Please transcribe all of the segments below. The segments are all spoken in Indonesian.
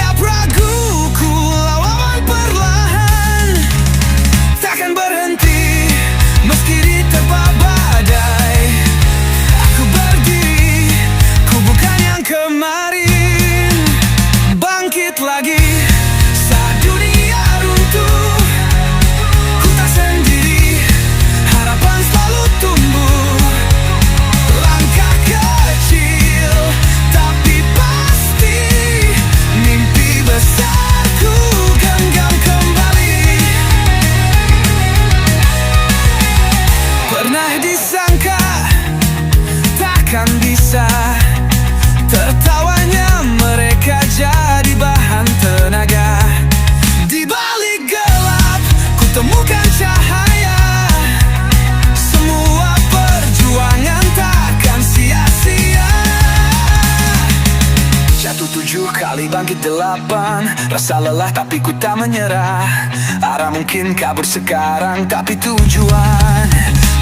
Setiap raguku lawan perlahan, takkan berhenti meski diterpa badai. Aku berdiri, ku bukan yang kemarin. Bangkit lagi saat dunia runtuh. Ku tak sendiri, harapan selalu tumbuh. Langkah kecil tapi pasti, mimpi besarku genggam kembali. Pernah disangka takkan bisa, tertawanya mereka jadi bahan tenaga. Di balik gelap ku temukan cahaya. Semua perjuangan takkan sia-sia. Jatuh 7 kali bangkit 8. Rasa lelah tapi ku tak menyerah. Arah mungkin kabur sekarang, tapi tujuan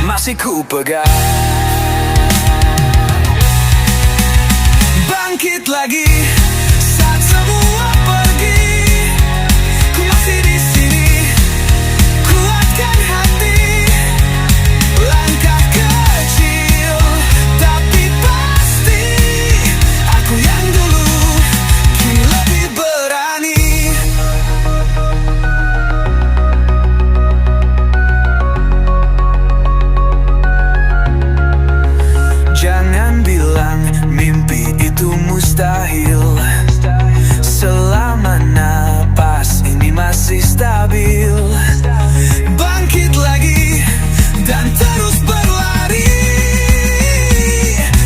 masih ku pegang. Bangkit lagi saat semua pergi. Ku masih di sini, kuatkan hati. Langkah kecil tapi pasti, aku yang dulu kini lebih berani. Jangan bilang mimpi itu mustahil. Selama napas ini masih stabil. Bangkit lagi dan terus berlari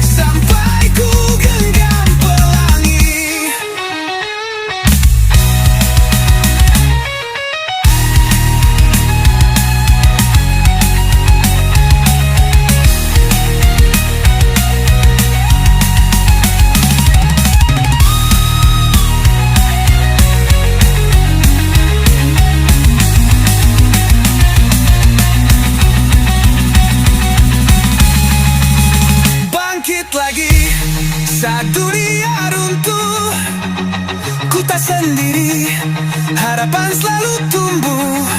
sampai ku genggam pelangi. Bangkit lagi saat dunia runtuh. Ku tak sendiri, harapan selalu tumbuh.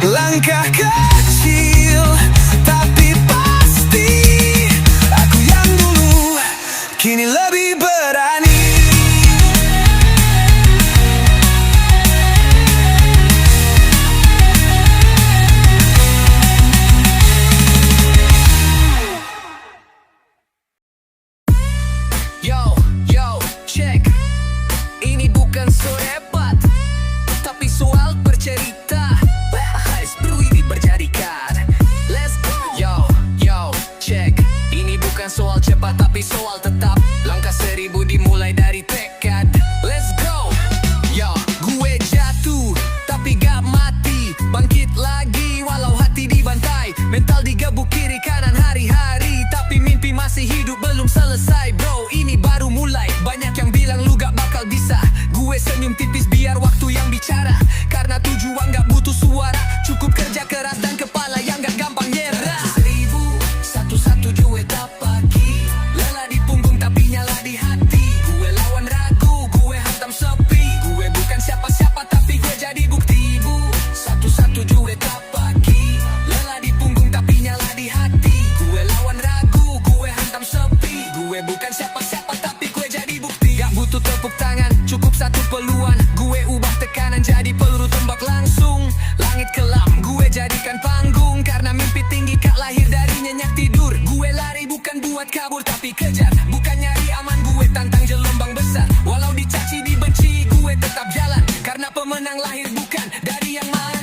Langkah kecil tapi pasti, aku yang dulu kini lebih berani. Yo, check. Ini bukan so hebat, tapi soal bercerita. Guys, bro, ini berjadikan. Let's go. Yo, check. Ini bukan soal cepat, tapi soal tetap. Langkah 1000 dimulai dari tekad. Let's go. Yo, gue jatuh, tapi gak mati. Bangkit lagi, walau hati dibantai. Mental digebuk kiri kanan hari-hari, tapi mimpi masih hidup, belum selesai bro. Ini baru mulai, banyak yang bilang lu gak bakal bisa. Gue senyum tipis biar waktu yang bicara. Karena tujuan gak butuh suara, cukup kerja keras dan kepala yang gak gampang nyerah. 1001 duet tak pagi, lelah di punggung tapi nyala di hati. Gue lawan ragu, gue hantam sepi. Gue bukan siapa-siapa tapi gue jadi bukti. 1001 duet tak pagi, lelah di punggung tapi nyala di hati. Gue lawan ragu, gue hantam sepi. Gue bukan siapa-siapa tapi gue jadi bukti. Gak butuh tepuk tangan, cukup satu peluang. Gue ubah tekanan jadi peluru tembak langsung. Langit kelam, gue jadikan panggung. Karena mimpi tinggi kak lahir dari nyenyak tidur. Gue lari bukan buat kabur tapi kejar. Bukan nyari aman, gue tantang gelombang besar. Walau dicaci dibenci, gue tetap jalan. Karena pemenang lahir bukan dari yang mana.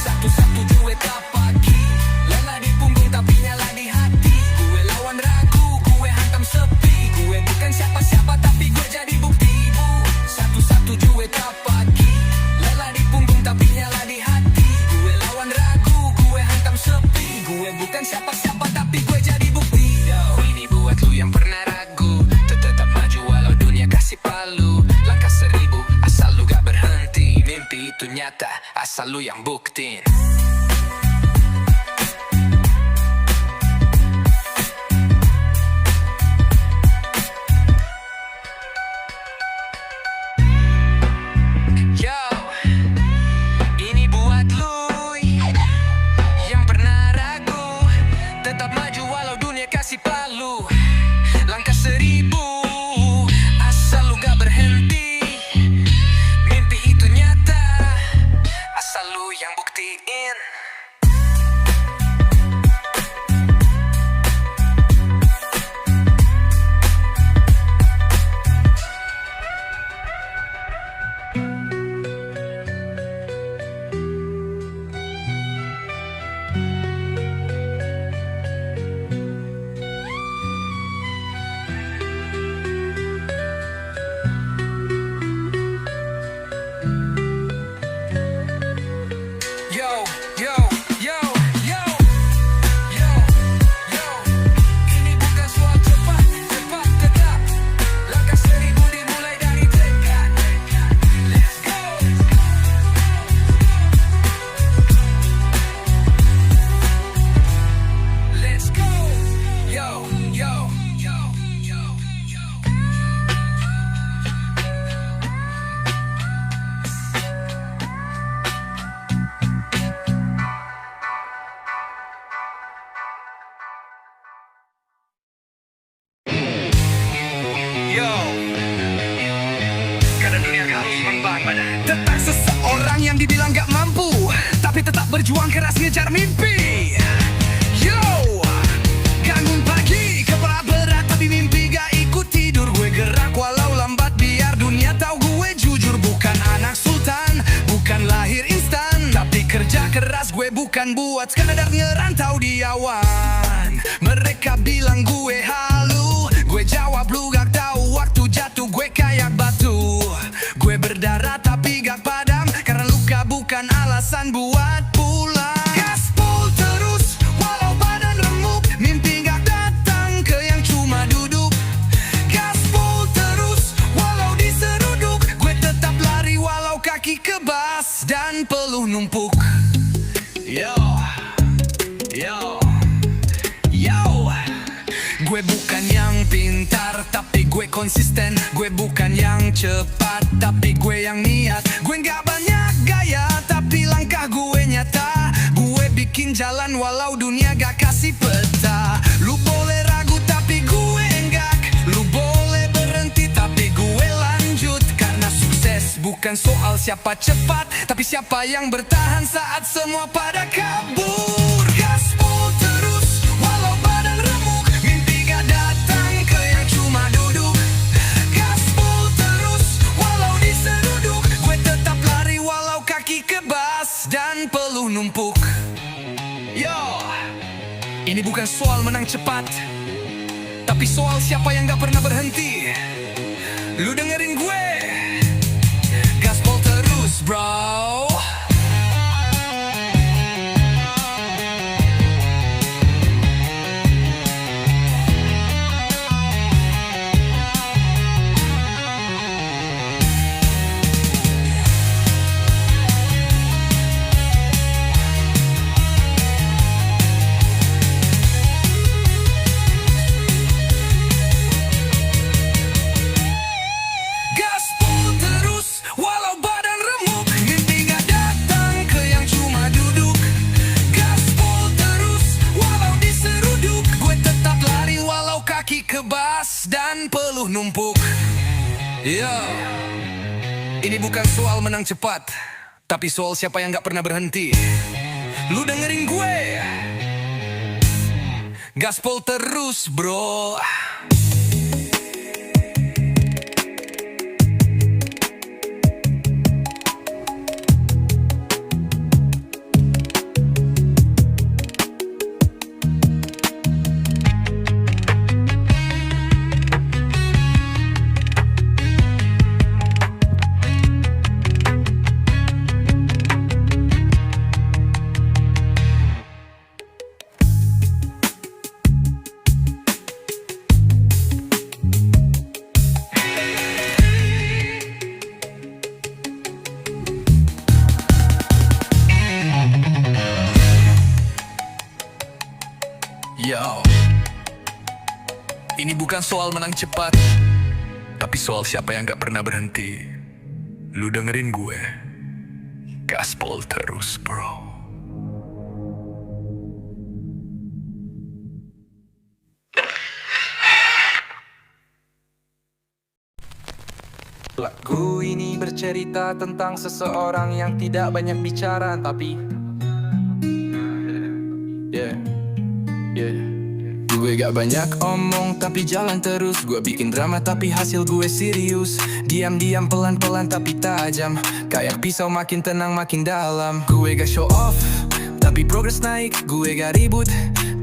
1001 duet tak pagi, lelah di punggung tapi nyala di hati. Gue lawan ragu, gue hantam sepi. Gue bukan siapa-siapa tapi gue jadi bukti. 1001 duet tak pagi, lelah di punggung tapi nyala di hati. Gue lawan ragu, gue hantam sepi. Gue bukan siapa-siapa tapi gue jadi bukti. Ini buat lu yang pernah ragu, tetap maju walau dunia kasih palu. Langkah 1000 asal lu gak berhenti. Mimpi itu nyata asal lu yang buktiin. Tentang seseorang yang dibilang gak mampu, tapi tetap berjuang keras ngejar mimpi. Yo, bangun pagi, kepala berat tapi mimpi gak ikut tidur. Gue gerak walau lambat biar dunia tahu gue jujur. Bukan anak sultan, bukan lahir instan, tapi kerja keras gue bukan buat sekadar ngerantau di awan. Mereka bilang gue halu, gue jawab lu gak tahu. Waktu jatuh gue kayak batu. Gue berdarah tapi gak padam, karena luka bukan alasan buat pulang. Gaspol terus walau badan remuk, mimpi gak datang ke yang cuma duduk. Gaspol terus walau diseruduk, gue tetap lari walau kaki kebas dan peluh numpuk. Yo, yo, yo. Gue bukan yang pintar, tapi gue konsisten. Gue bukan yang cepat, tapi gue yang niat. Gue gak banyak gaya, tapi langkah gue nyata. Gue bikin jalan walau dunia gak kasih peta. Lu boleh ragu tapi gue enggak. Lu boleh berhenti tapi gue lanjut. Karena sukses bukan soal siapa cepat, tapi siapa yang bertahan saat semua pada kabur. Gaspol terus walau badan remuk, mimpi gak datang ke yang cuma duduk. Gaspol terus walau diseruduk, gue tetap lari walau kaki kebas dan peluh numpuk. Yo, ini bukan soal menang cepat, tapi soal siapa yang gak pernah berhenti. Lu dengerin gue, gaspol terus bro. Kebas dan peluh numpuk. Yo, ini bukan soal menang cepat, tapi soal siapa yang gak pernah berhenti. Lu dengerin gue, gaspol terus bro. Yo, ini bukan soal menang cepat, tapi soal siapa yang gak pernah berhenti. Lu dengerin gue, gaspol terus bro. Lagu ini bercerita tentang seseorang yang tidak banyak bicara, tapi gue gak banyak omong tapi jalan terus. Gue bikin drama tapi hasil gue serius. Diam-diam pelan-pelan tapi tajam, kayak pisau makin tenang makin dalam. Gue gak show off tapi progress naik. Gue gak ribut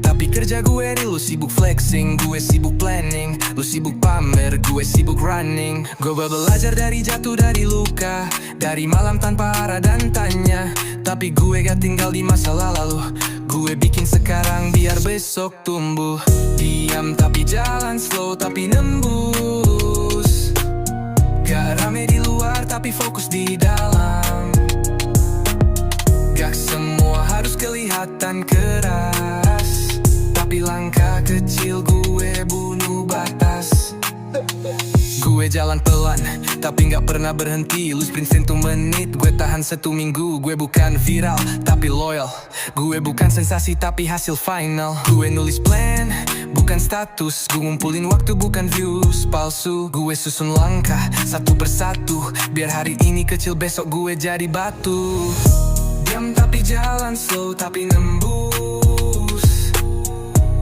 tapi kerja gue real. Lu sibuk flexing, gue sibuk planning. Lu sibuk pamer, gue sibuk running. Gue belajar dari jatuh, dari luka, dari malam tanpa arah dan tanya. Tapi gue gak tinggal di masa lalu. Gue bikin sekarang biar besok tumbuh. Diam tapi jalan slow tapi nembus. Gak rame di luar tapi fokus di dalam. Gak semua harus kelihatan keras, tapi langkah kecil gue bunuh batas. Gue jalan pelan, tapi nggak pernah berhenti. Lu sprint 1 menit, gue tahan 1 minggu. Gue bukan viral, tapi loyal. Gue bukan sensasi, tapi hasil final. Gue nulis plan, bukan status. Gue ngumpulin waktu, bukan views palsu. Gue susun langkah, satu persatu. Biar hari ini kecil, besok gue jadi batu. Diam tapi jalan slow, tapi nembus.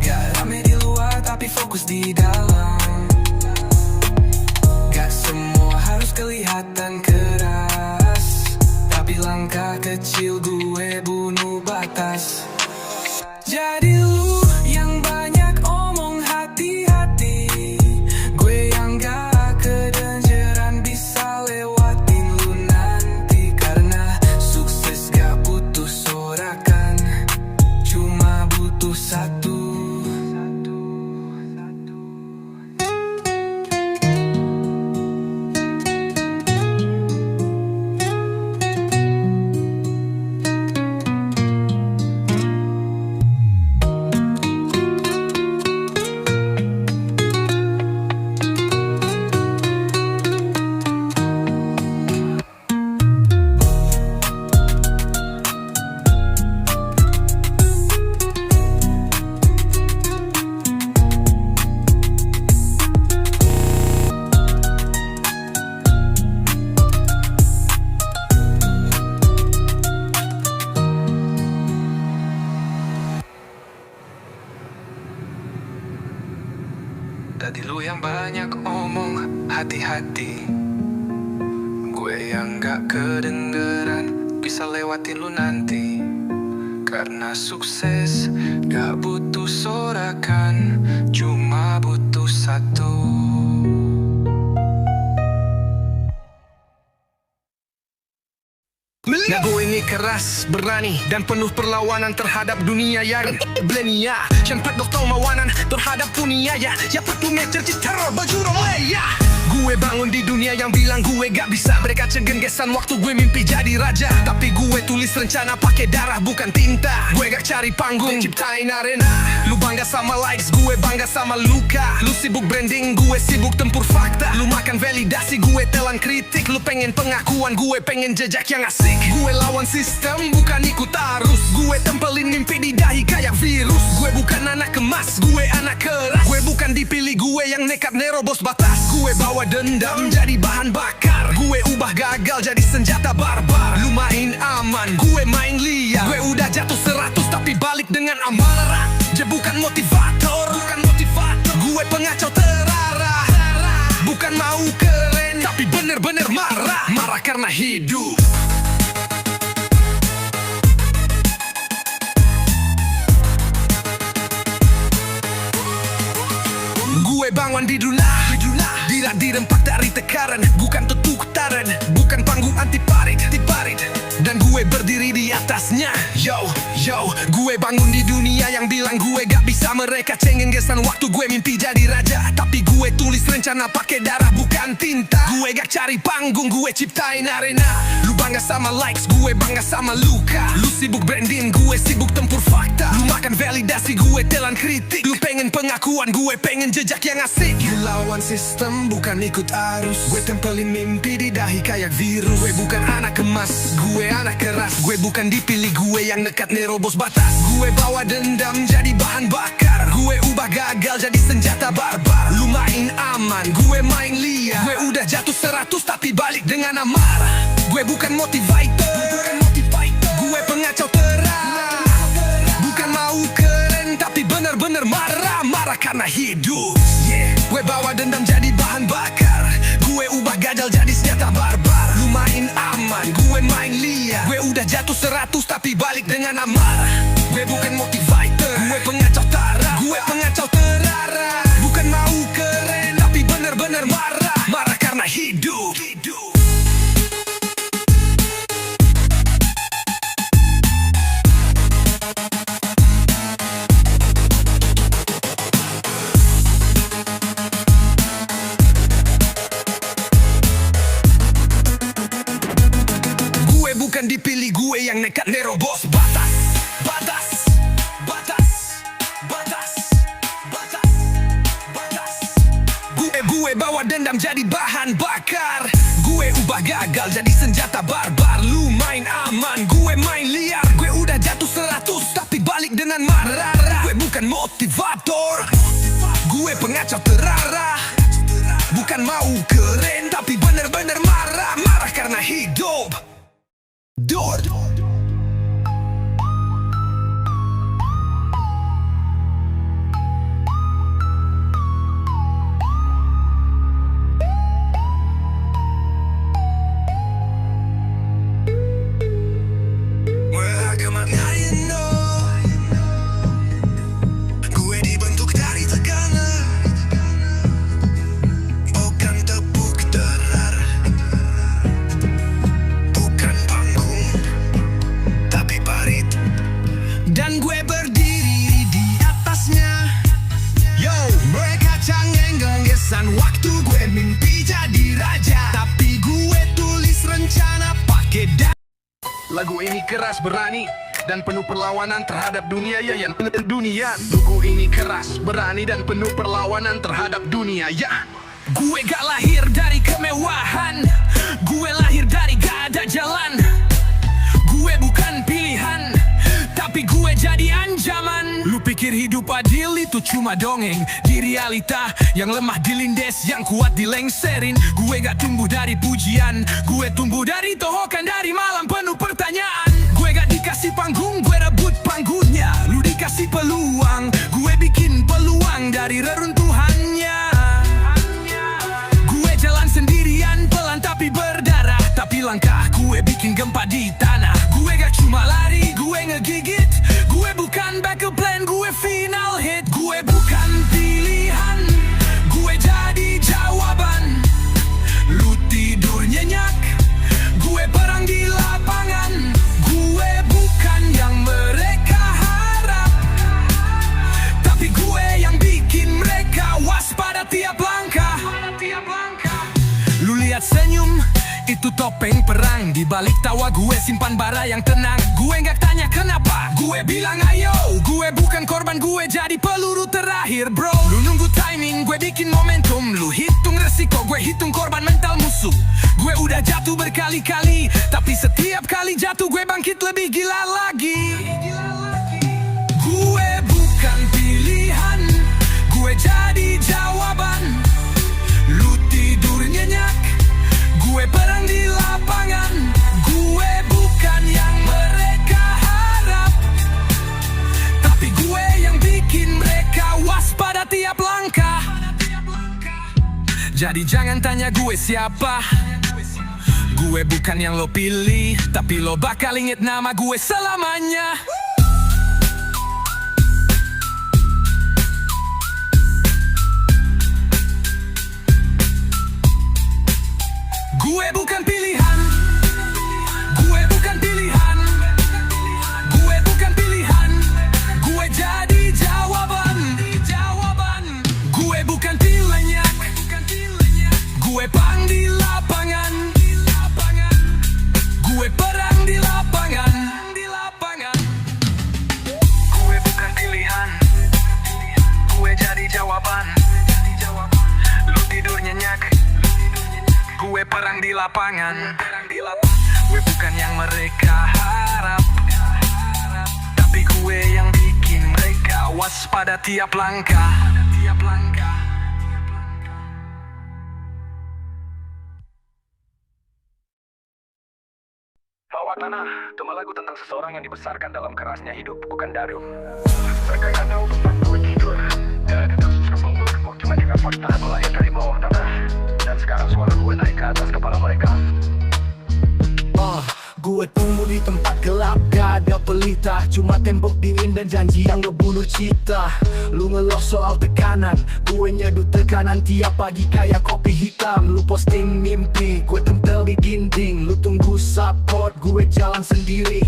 Gak rame di luar, tapi fokus di dalam. Gak semua harus kelihatan keras, tapi langkah kecil gue bunuh batas. Jadi lu yang banyak omong hati-hati. Gue yang gak kedengeran bisa lewatin lu nanti. Karena sukses gak butuh sorakan, cuma butuh satu. Tadi lu yang banyak omong hati-hati. Gue yang gak kedengeran bisa lewatin lu nanti. Karena sukses gak butuh sorakan, cuma butuh satu. Nah gue ini keras, berani, dan penuh perlawanan terhadap dunia yang blenia. Sempat dokter mawanan terhadap dunia ya. Ya perlu meter teror baju ya. Gue bangun di dunia yang bilang gue gak bisa. Mereka cenggengesan waktu gue mimpi jadi raja. Tapi gue tulis rencana pakai darah bukan tinta. Gue gak cari panggung, ciptain arena. Lu bangga sama likes, gue bangga sama luka. Lu sibuk branding, gue sibuk tempur fakta. Lu makan validasi, gue telan kritik. Lu pengen pengakuan, gue pengen jejak yang asik. Gue lawan sistem, bukan ikut arus. Gue tempelin mimpi di dahi kayak virus. Gue bukan anak kemas, gue anak keras. Gue bukan dipilih, gue yang nekat nerobos batas. Gue bawa dendam jadi bahan bakar. Gue ubah gagal jadi senjata barbar. Lu main aman, gue main liar. Gue udah jatuh 100 tapi balik dengan amarah. Dia bukan motivator, gue pengacau terarah. Bukan mau keren, tapi bener-bener marah. Marah karena hidup. Gue bangun di dunia, dirempak dari tekaran. Bukan tutukaran, bukan panggung anti parit. Dan gue berdiri di atasnya. Yo, gue bangun di dunia yang bilang gue gak bisa. Mereka cenggengesan waktu gue mimpi jadi raja. Tapi gue tulis rencana pakai darah bukan tinta. Gue gak cari panggung, gue ciptain arena. Lu bangga sama likes, gue bangga sama luka. Lu sibuk branding, gue sibuk tempur fakta. Lu makan validasi, gue telan kritik. Lu pengen pengakuan, gue pengen jejak yang asik. Lu lawan sistem, bukan ikut arus. Gue tempelin mimpi di dahi kayak virus. Gue bukan anak kemas, gue anak keras. Gue bukan dipilih, gue yang nekat nerobos batas. Gue bawa dendam jadi bahan bakar. Gue ubah gagal jadi senjata barbar. Lu main aman, gue main liar. Gue udah jatuh 100 tapi balik dengan amarah. Gue bukan motivator, gue pengacau terang. Bukan mau keren tapi bener-bener marah. Marah karena hidup. Gue bawa dendam jadi bahan bakar. Gue ubah gagal jadi senjata barbar. Lu main aman, gue main liar. Gue udah jatuh 100 tapi balik dengan amarah. Gue bukan motivator, gue pengacau taraf. Gue pengacau terarah. Bukan mau keren tapi bener-bener marah. Marah karena hidup. Bukan dipilih, gue yang nekat nerobos batas. Gue Gue bawa dendam jadi bahan bakar. Gue ubah gagal jadi senjata barbar. Lu main aman, gue main liar. Gue udah jatuh 100 tapi balik dengan marah. Gue bukan motivator, gue pengacau terarah. Bukan mau keren tapi bener-bener marah. Marah karena hidup Dor. Gue dibentuk dari tekanan, bukan tepuk terar, bukan panggung, tapi parit. Dan gue berdiri di atasnya. Yo, mereka cangeng genggesan waktu gue mimpi jadi raja, tapi gue tulis rencana pakai Lagu ini keras, berani, dan penuh perlawanan terhadap dunia ya yang dunia. Lagu ini keras, berani, dan penuh perlawanan terhadap dunia ya. Gue gak lahir dari kemewahan, gue lahir dari gak ada jalan. Gue bukan pilihan, tapi gue jadi ancaman. Lu pikir hidup adil itu cuma dongeng? Di realita yang lemah dilindes, yang kuat dilengserin. Gue gak tumbuh dari pujian, gue tumbuh dari tohokan, dari malam penuh pertanyaan. Gue gak dikasih panggung, gue rebut panggungnya. Lu dikasih peluang, gue bikin peluang dari reruntuhannya. Gue jalan sendirian, pelan tapi berdarah, tapi langkah gue bikin gempa di tanah. Gue gak cuma lari, gue ngegigit. Gue bukan backup plan, gue final hit. Gue bukan pilihan, gue jadi jawaban. Lu tidur nyenyak, gue perang di lapangan. Gue bukan yang mereka harap, tapi gue yang bikin mereka waspada tiap langkah. Lu lihat senyum, itu topeng perang. Di balik tawa gue simpan bara yang tenang. Gue gak tanya kenapa, gue bilang ayo. Gue bukan korban, gue jadi peluru terakhir bro. Lu nunggu timing, gue bikin momentum. Lu hitung resiko, gue hitung korban mental musuh. Gue udah jatuh berkali-kali, tapi setiap kali jatuh gue bangkit lebih gila lagi. Gue bukan pilihan, gue jadi jawaban. Lu tidur nyenyak, gue perang di lapangan. Gue bukan yang mereka harap, tapi gue yang bikin mereka waspada tiap langkah. Jadi jangan tanya gue siapa. Gue bukan yang lo pilih, tapi lo bakal inget nama gue selamanya. Gue bukan pilihan, gue bukan pilihan, gue bukan pilihan. Gue jadi jawaban. Gue bukan pilenyak, gue pang di lapangan. Gue perang di lapangan. Gue bukan pilihan, gue jadi jawaban. Lu tidur nyenyak, gue perang di lapangan. Gue bukan yang mereka harap, tapi gue yang bikin mereka waspada tiap langkah. Bawa tanah, cuma lagu tentang seseorang yang dibesarkan dalam kerasnya hidup, bukan Daru. Mereka gak tahu tentang gue tidur, dan terus cuma dengan fakta melahir dari bawah tanah. Dan sekarang suara gue naik ke atas kepala mereka. Gue tumbuh di tempat gelap, gak ada pelita. Cuma tembok dingin dan janji yang ngebunuh cita. Lu ngeluh soal tekanan, gue nyeduh tekanan tiap pagi kayak kopi hitam. Lu posting mimpi, gue tempel di dinding. Lu tunggu support, gue jalan sendiri.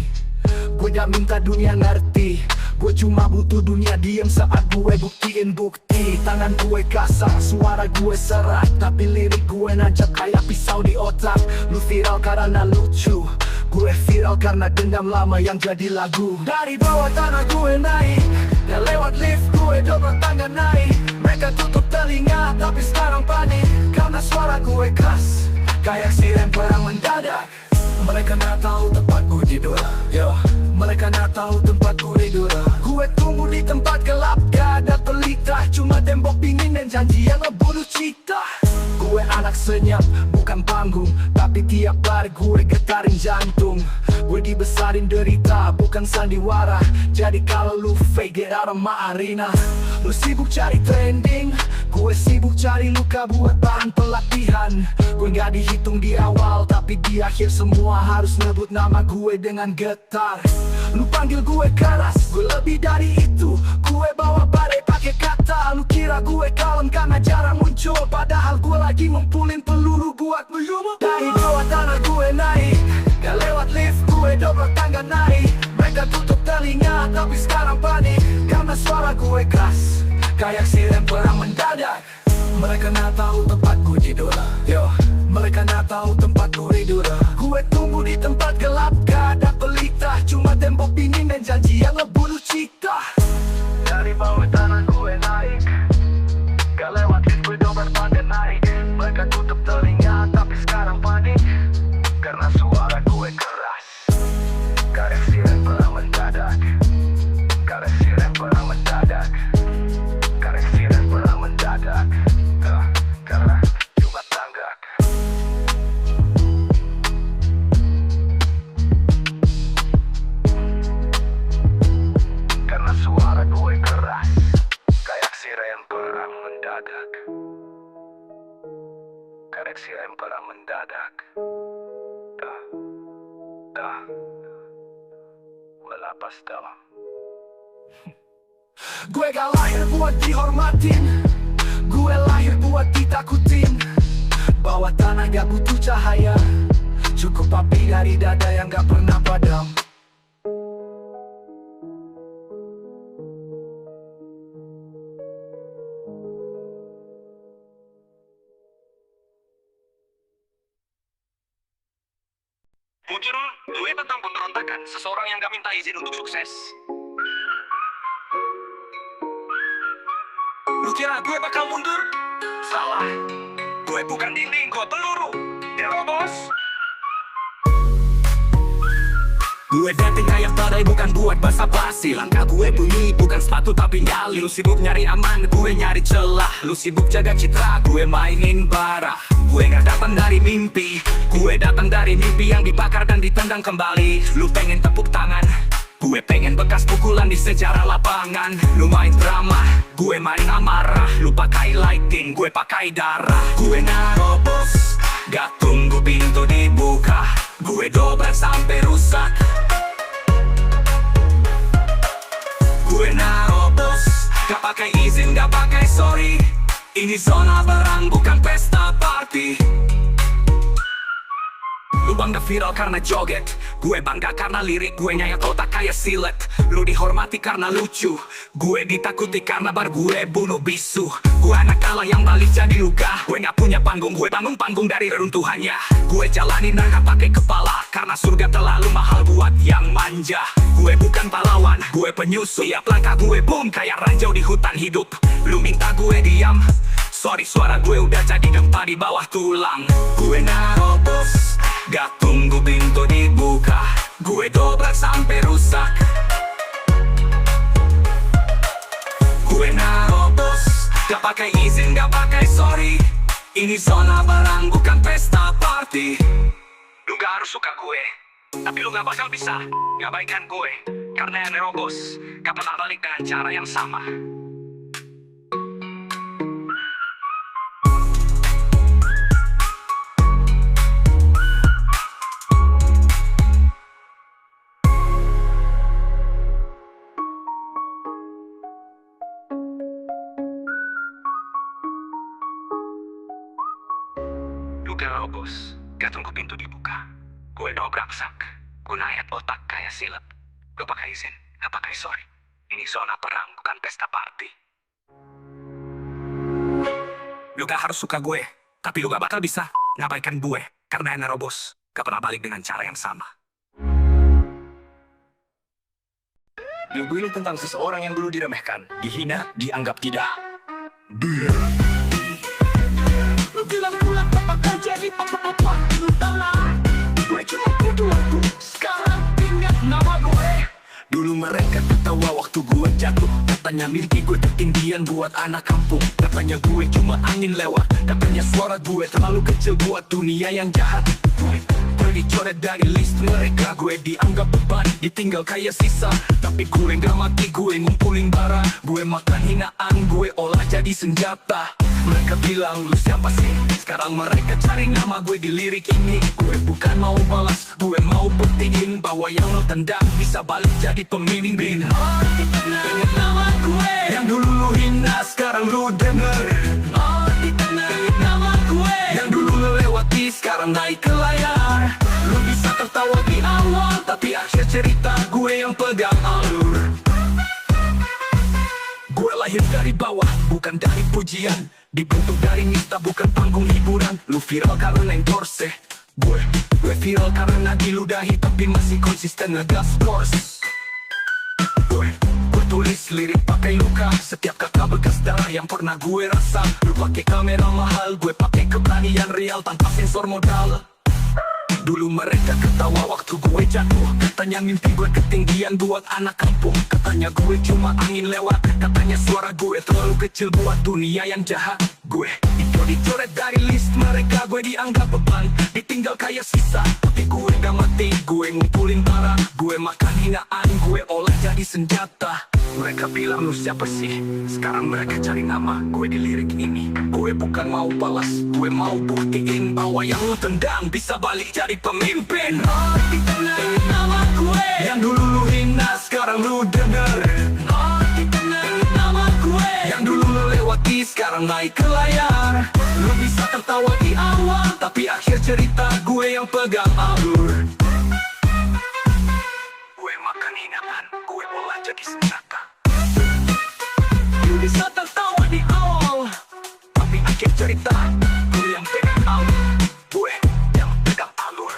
Gue gak minta dunia ngerti, gue cuma butuh dunia diem saat gue buktiin bukti. Tangan gue kasar, suara gue serak, tapi lirik gue najak kayak pisau di otak. Lu viral karena lucu, gue viral karena dendam lama yang jadi lagu. Dari bawah tanah gue naik, dan lewat lift gue dobrak tangga naik. Mereka tutup telinga tapi sekarang panik karena suara gue keras kayak siren perang mendadak. Mereka nggak tahu tempatku tidur, yo. Mereka nggak tahu tempatku tidur. Gue tunggu di tempat gelap, gak ada pelita, cuma tembok dingin dan janji yang ngebunuh cita. Gue anak senyap, bukan panggung, tapi tiap bar gue getarin jantung. Gue dibesarin derita, bukan sandiwara. Jadi kalau lu fake, get out of my arena. Lu sibuk cari trending, gue sibuk cari luka buat bahan pelatihan. Gue gak dihitung di awal, tapi di akhir semua harus nyebut nama gue dengan getar. Lu panggil gue keras, gue lebih dari itu. Gue bawa badai pakai kata. Lu kira gue kalem karena jarang muncul, padahal gue lagi ngumpulin peluru buat melumpuh. Dari bawah tanah gue naik, gak lewat lift, gue dobrak tangga naik. Mereka tutup telinga tapi sekarang panik karena suara gue keras kayak siren perang mendadak. Mereka nggak tahu tempatku tidur, yo. Mereka nggak tahu tempatku tidur. Gue tunggu di tempat gelap, gak ada pelita, cuma tembok dingin dan janji yang ngebunuh cita. Dari bawah tanah gue naik, gak lewat lift, gue dobrak tangga naik. Mereka tutup telinga tapi sekarang panik karena suara gue keras kayak siren perang mendadak. Kayak siren perang mendadak. Kayak siren perang mendadak. Karena cuma tanggak. Karena suara gue keras kayak siren perang mendadak. Kayak siren perang mendadak. Lapas dalam. Gue gak lahir buat dihormatin, gue lahir buat ditakutin. Bawah tanah gak butuh cahaya, cukup api dari dada yang gak pernah padam. Muncul gue tentang pemberontakan, seseorang yang gak minta izin untuk sukses. Lu kira gue bakal mundur? Salah. Gue bukan dinding, gue peluru. Terobos. Gue dating kayak badai, bukan buat basa-basi. Langkah gue bunyi, bukan sepatu tapi nyali. Lu sibuk nyari aman, gue nyari celah. Lu sibuk jaga citra, gue mainin bara. Gue gak datang dari mimpi, gue datang dari mimpi yang dibakar dan ditendang kembali. Lu pengen tepuk tangan, gue pengen bekas pukulan di sejarah lapangan. Lu main drama, gue main amarah. Lu pakai lighting, gue pakai darah. Gue narobos, gak tunggu pintu dibuka. Gue dobrak sampai rusak. Gue narobos, gak pakai izin, gak pakai sorry. Ini zona perang, bukan pesta party. Lu bangga viral karena joget, gue bangga karena lirik gue nyayat otak kayak silet. Lu dihormati karena lucu, gue ditakuti karena bar gue bunuh bisu. Gue anak kalah yang balik jadi luka, gue gak punya panggung, gue bangun panggung dari reruntuhannya. Gue jalani neraka pakai kepala, karena surga terlalu mahal buat yang manja. Gue bukan pahlawan, gue penyusup. Tiap langkah gue boom kayak ranjau di hutan hidup. Lu minta gue diam, sorry suara gue udah jadi gempa di bawah tulang. Gue narobos, gak tunggu pintu dibuka. Gue dobrak sampai rusak. Gue narobos, gak pakai izin, gak pakai sorry. Ini zona perang, bukan pesta party. Lu gak harus suka gue, tapi lu gak bakal bisa ngabaikan gue. Karena yang nerobos gak pernah balik dengan cara yang sama. Lu gak nerobos, gak tunggu pintu dibuka. Gue dobrak sak, gue nayat otak kayak silet. Gue pakai izin, gak pakai sorry. Ini zona perang, bukan pesta party. Lu gak harus suka gue, tapi lu gak bakal bisa ngabaikan gue. Karena yang nerobos gak pernah balik dengan cara yang sama. Lagu ini tentang seseorang yang dulu diremehkan, dihina, dianggap tidak Lu bilang pulang tak bakal jadi apa-apa. Lu tahu lah, gue cuma butuh waktu. Sekarang ingat nama gue. Dulu mereka ketawa waktu gue jatuh. Katanya mimpi gue ketinggian buat anak kampung. Katanya gue cuma angin lewat. Katanya suara gue terlalu kecil buat dunia yang jahat. Pergi coret dari list mereka. Gue dianggap beban, ditinggal kayak sisa. Tapi gue gak mati, gue ngumpulin bara. Gue makan hinaan, gue olah jadi senjata. Mereka bilang lu siapa sih? Sekarang mereka cari nama gue di lirik ini. Gue bukan mau balas, gue mau buktiin bahwa yang lo tendang bisa balik jadi pemimpin. Oh, dengan nama gue yang dulu lu hina, sekarang lu denger. Oh, dengan nama gue yang dulu lu lewati, sekarang naik ke layar. Lu bisa tertawa di awal, tapi akhir cerita gue yang pegang alur. Gue lahir dari bawah, bukan dari pujian. Dibentuk dari nista, bukan panggung hiburan. Lu viral karena endorse. Gue viral karena diludahi, tapi masih konsisten ngegas course. Gue tulis lirik pakai luka. Setiap kata bekas darah yang pernah gue rasa. Lu pakai kamera mahal, gue pakai keberanian real tanpa sensor modal. Dulu mereka ketawa waktu gue jatuh. Katanya mimpi gue ketinggian buat anak kampung. Katanya gue cuma angin lewat. Katanya suara gue terlalu kecil buat dunia yang jahat. Gue dicoret dari list mereka. Gue dianggap beban, ditinggal kayak sisa. Tapi gue gak mati, gue ngumpulin bara. Gue makan hinaan, gue olah jadi senjata. Mereka bilang lu siapa sih? Sekarang mereka cari nama gue di lirik ini. Gue bukan mau balas, gue mau buktiin bahwa yang lu tendang bisa balik jadi pemimpin. Oh, dikenal nama gue yang dulu lu hina, sekarang lu denger. Oh, dikenal nama gue yang dulu lu lewati, sekarang naik ke layar. Lu bisa tertawa di awal, tapi akhir cerita gue yang pegang alur. Gue makan hinaan, gue olah jadi senjata. Lu bisa tertawa di awal, tapi akhir cerita gue yang pegang alur. Gue yang pegang alur.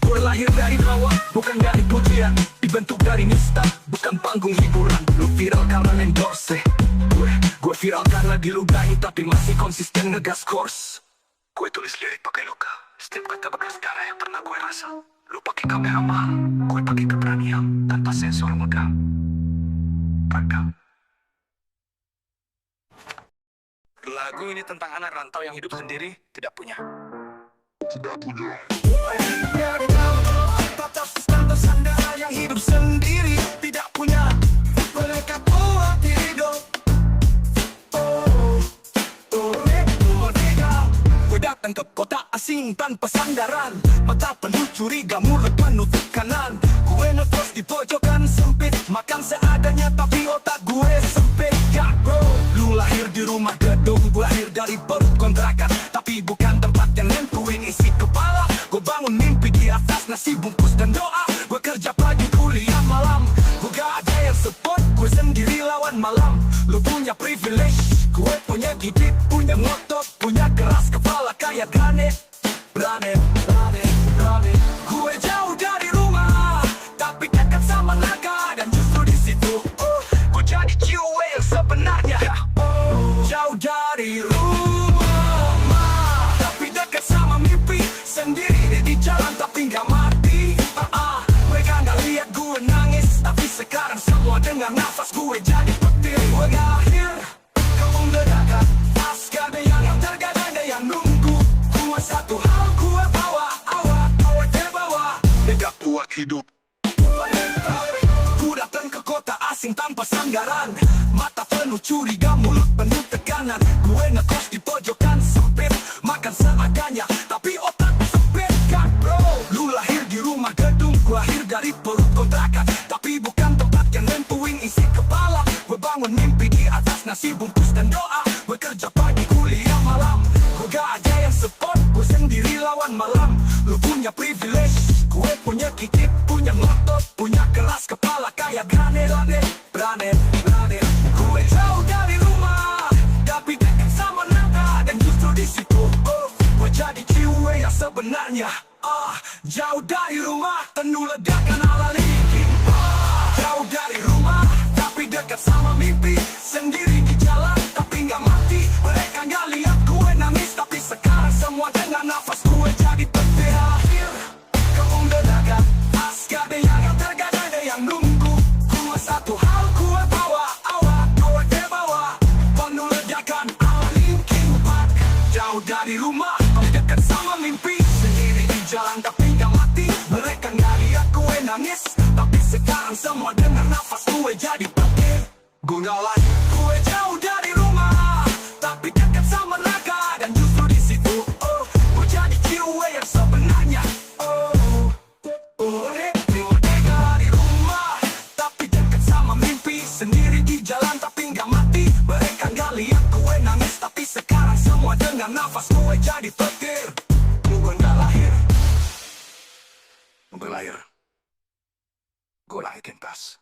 Gue lahir dari bawah, bukan dari pujian. Dibentuk dari nista, bukan panggung hiburan. Lu viral karena endorse. Gue viral karena diludahi, tapi masih konsisten ngegas course. Gue tulis lirik pakai luka. Setiap kata bekas darah yang pernah gue rasa. Lu pakai kamera mahal, gue pakai keberanian tanpa sensor modal. Pagam. Lagu ini tentang anak rantau yang hidup sendiri, tidak punya. Sandara yang hidup sendiri, tidak punya. Mereka buat hidup. Gue datang ke kota asing tanpa sandaran. Mata penuh curiga, mulut penuh tekanan. Gue ngekos di pojokan sempit, makan seadanya tapi otak gue sempit. God bro, lu lahir di rumah gedung, gue lahir dari perut kontrakan. Tapi bukan tempat yang nentuin isi kepala. Gue bangun mimpi di atas nasi bungkus dan doa. Gue kerja pagi kuliah malam. Gue gak ada yang support, gue sendiri lawan malam. Lu punya privilege, gue punya gigit, punya ngotot, punya keras kepala kayak granit. Berani. Gue jauh dari rumah, tapi dekat sama naga. Dan justru di situ, gue jadi jiwa yang sebenarnya. Jauh dari rumah, tapi dekat sama mimpi. Sendiri di jalan tapi gak mati. Mereka gak lihat gue nangis, tapi sekarang semua dengar nafas gue jadi petir. Gue gak lahir, kau mendadak. Aska ada yang tergadang, ada yang nunggu. Gue satu hal gue bawa, awak terbawa. Tidak kuat hidup. Ku datang ke kota asing tanpa sanggaran. Mata penuh curiga, mulut penuh tekanan. Gue ngekos di pojokan sempit, makan seadanya, tapi otak sempit. God bro, lu lahir di rumah gedung, gue lahir dari perut kontrakan. Tapi bukan tempat yang nentuin isi kepala. Gue bangun mimpi di atas nasi bungkus dan doa. Gue kerja pagi kuliah malam. Gue gak ada yang support, gue sendiri lawan malam. Lu punya privilege, gue punya gigit, punya ngotot, punya keras kepala kayak granit. Berani. Gue jauh dari rumah, tapi dekat sama naga. Dan justru di situ, gue jadi jiwa yang sebenarnya. Jauh dari rumah, penuh ledakan ala linking. Jauh dari rumah, tapi dekat sama mimpi. Sendiri di jalan, tapi gak mati. sekarang semua dengan nafas gue jadi petir. Kau mendadak, gak ada yang tergada, ada yang nunggu. Gue satu hal gue bawa, awak gue kebawa. Penuh ledakan, Linkin Park. Jauh dari rumah, dekat sama mimpi. Sendiri di jalan tapi gak mati. Mereka gak lihat gue nangis, tapi sekarang semua dengan nafas gue jadi petir. Gunalan, gue jauh dari rumah, tapi dekat sama naga. Dan justru di situ, gue jadi gue yang sebenarnya. Dari rumah, tapi dekat sama mimpi. Sendiri di jalan tapi gak mati. Mereka gak lihat gue nangis, tapi sekarang semua dengan nafas gue jadi petir. Gue gak lahir, gue lahir. Gue lahir kentas.